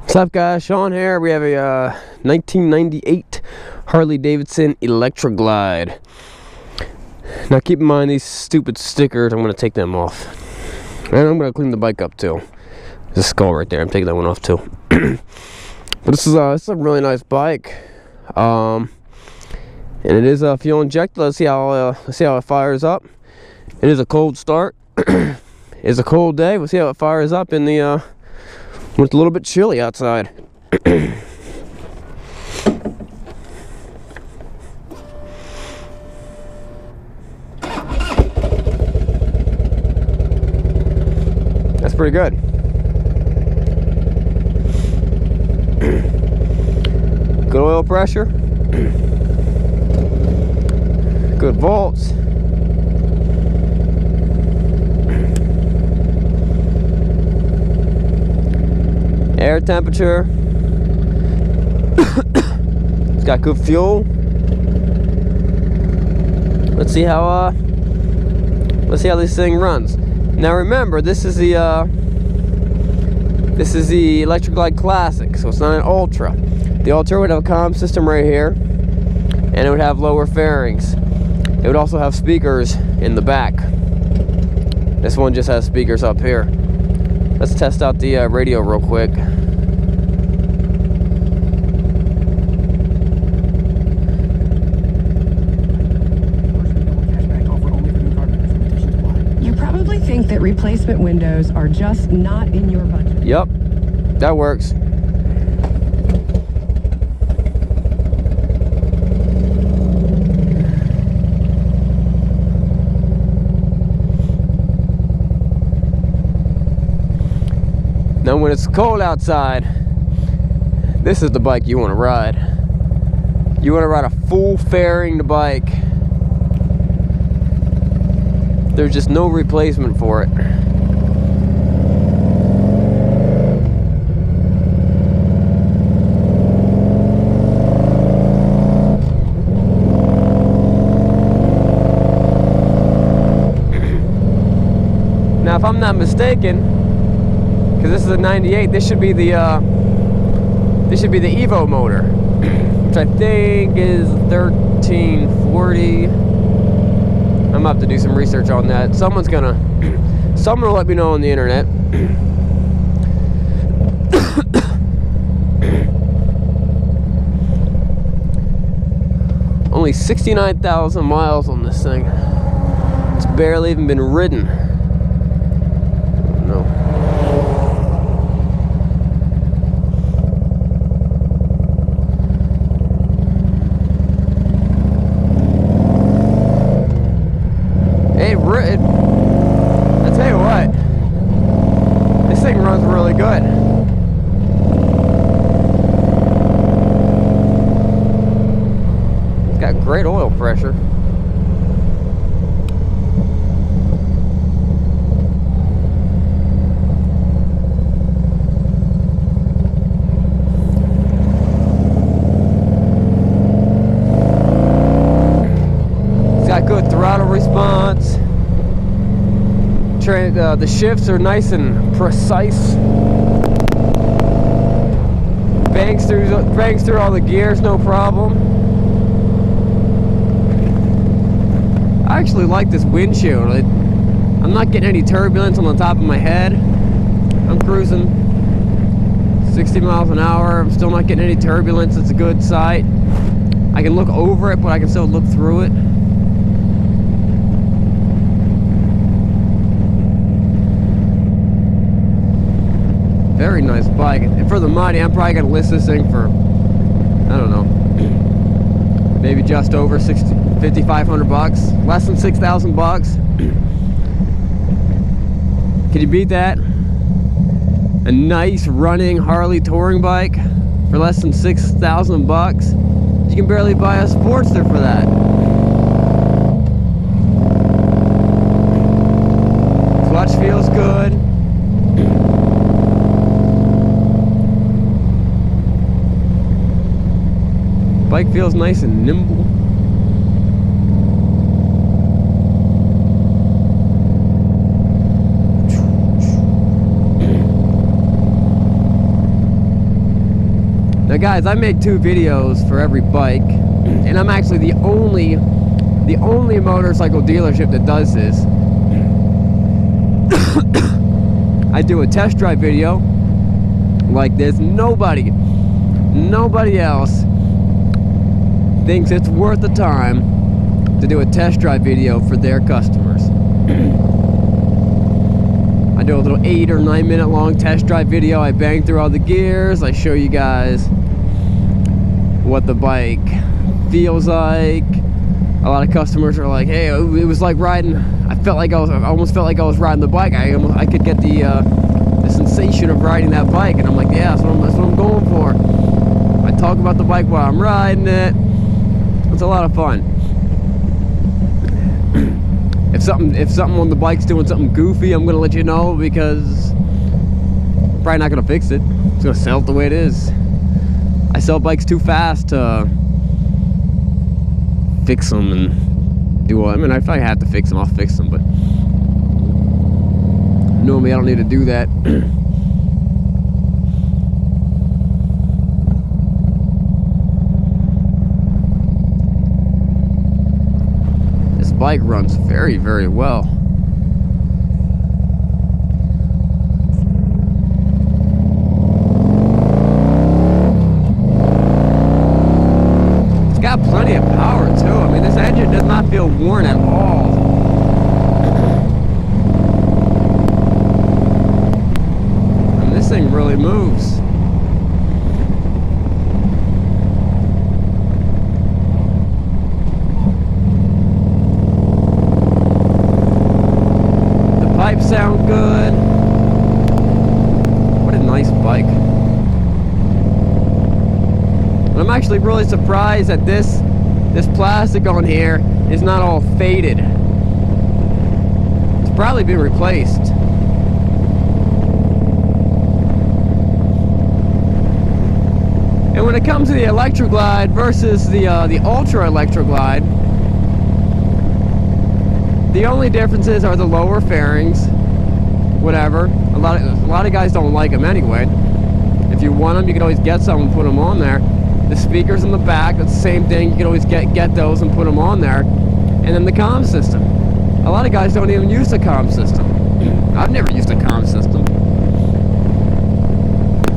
What's up, guys? Sean here. We have a 1998 Harley Davidson Electra Glide. Now keep in mind these stupid stickers, I'm going to take them off. And I'm going to clean the bike up too. There's a skull right there. I'm taking that one off too. But this is a really nice bike. And it is fuel injected. Let's see how it fires up. It is a cold start. It's a cold day. We'll see how it fires up in the when it's a little bit chilly outside. That's pretty good. Good oil pressure. Good volts. Air temperature. It's got good fuel. Let's see how this thing runs. Now remember, this is the Electra Glide Classic, so it's not an Ultra. The Ultra would have a comm system right here, and it would have lower fairings. It would also have speakers in the back. This one just has speakers up here. Let's test out the radio real quick. You probably think that replacement windows are just not in your budget. Yep, that works. Now when it's cold outside, this is the bike you want to ride. You want to ride a full fairing bike. There's just no replacement for it. Now if I'm not mistaken, because this is a 98, this should be the Evo motor, which I think is 1340. I'm gonna have to do some research on that. Someone will let me know on the internet. Only 69,000 miles on this thing. It's barely even been ridden. No. I tell you what, this thing runs really good. It's got great oil pressure. It's got good throttle response. The shifts are nice and precise. Bangs through all the gears, no problem. I actually like this windshield. I'm not getting any turbulence on the top of my head. I'm cruising 60 miles an hour. I'm still not getting any turbulence. It's a good sight. I can look over it, but I can still look through it. Very nice bike. And for the money, I'm probably gonna list this thing for, I don't know, maybe just over 5,500 bucks, less than 6,000 bucks. Can you beat that? A nice running Harley touring bike for less than 6,000 bucks. You can barely buy a Sportster for that. Clutch feels good. Bike feels nice and nimble. Now guys, I make 2 videos for every bike, and I'm actually the only motorcycle dealership that does this. I do a test drive video like this. Nobody else thinks it's worth the time to do a test drive video for their customers. I do a little 8 or 9 minute long test drive video. I bang through all the gears. I show you guys what the bike feels like. A lot of customers are like, hey, it was like riding, I almost felt like I was riding the bike. I could get the sensation of riding that bike. And I'm like, yeah, that's what I'm going for. I talk about the bike while I'm riding it. It's a lot of fun. If something on the bike's doing something goofy, I'm gonna let you know, because I'm probably not gonna fix it. I'm just gonna sell it the way it is. I sell bikes too fast to fix them and do all. I mean, if I have to fix them, I'll fix them, but normally I don't need to do that. This bike runs very, very well. It's got plenty of power too. I mean, this engine does not feel worn at all. And this thing really moves. The pipes sound good. What a nice bike. I'm actually really surprised that this plastic on here is not all faded. It's probably been replaced. And when it comes to the Electra Glide versus the Ultra Electra Glide, the only differences are the lower fairings. Whatever. A lot of guys don't like them anyway. If you want them, you can always get some and put them on there. The speakers in the back, that's the same thing. You can always get those and put them on there. And then the comm system. A lot of guys don't even use the comm system. I've never used a comm system.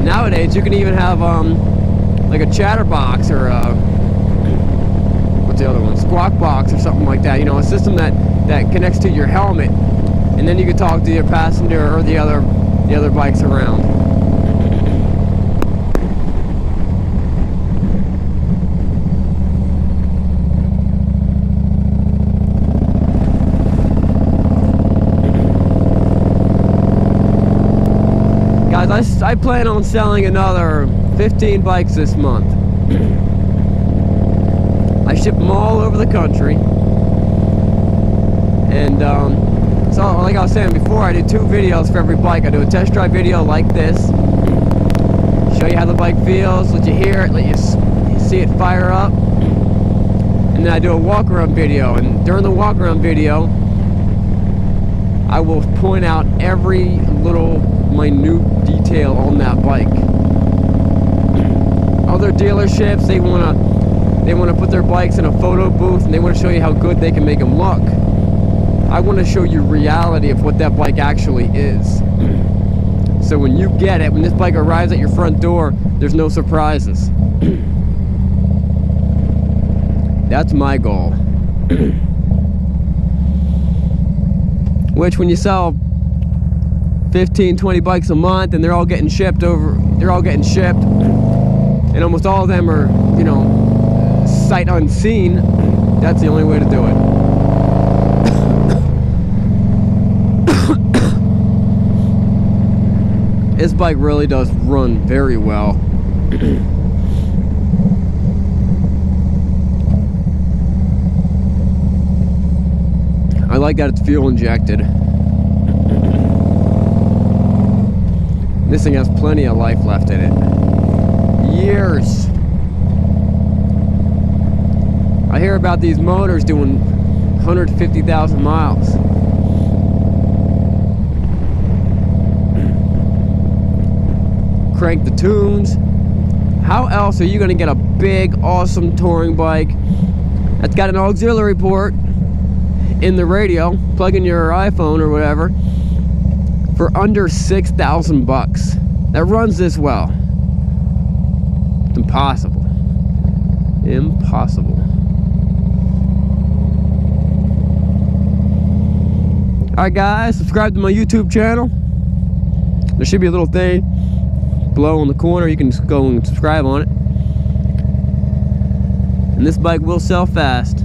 Nowadays, you can even have like a chatterbox or what's the other one? Squawk box or something like that. You know, a system that connects to your helmet, and then you can talk to your passenger or the other bikes around. I plan on selling another 15 bikes this month. I ship them all over the country. And so like I was saying before, I do 2 videos for every bike. I do a test drive video like this, show you how the bike feels, let you hear it, let you see it fire up. And then I do a walk around video, and during the walk around video I will point out every little minute detail on that bike. Other dealerships, they want to put their bikes in a photo booth and they want to show you how good they can make them look. I want to show you reality of what that bike actually is. So when you get it, when this bike arrives at your front door, there's no surprises. That's my goal. Which, when you sell 15, 20 bikes a month and they're all getting shipped, and almost all of them are, you know, sight unseen, that's the only way to do it. This bike really does run very well. I like that it's fuel injected. This thing has plenty of life left in it. Years. I hear about these motors doing 150,000 miles. Crank the tunes, How else are you going to get a big, awesome touring bike that's got an auxiliary port in the radio, plug in your iPhone or whatever, for under 6,000 bucks? That runs this well. It's impossible. Impossible. Alright guys, subscribe to my YouTube channel. There should be a little thing below in the corner. You can just go and subscribe on it. And this bike will sell fast.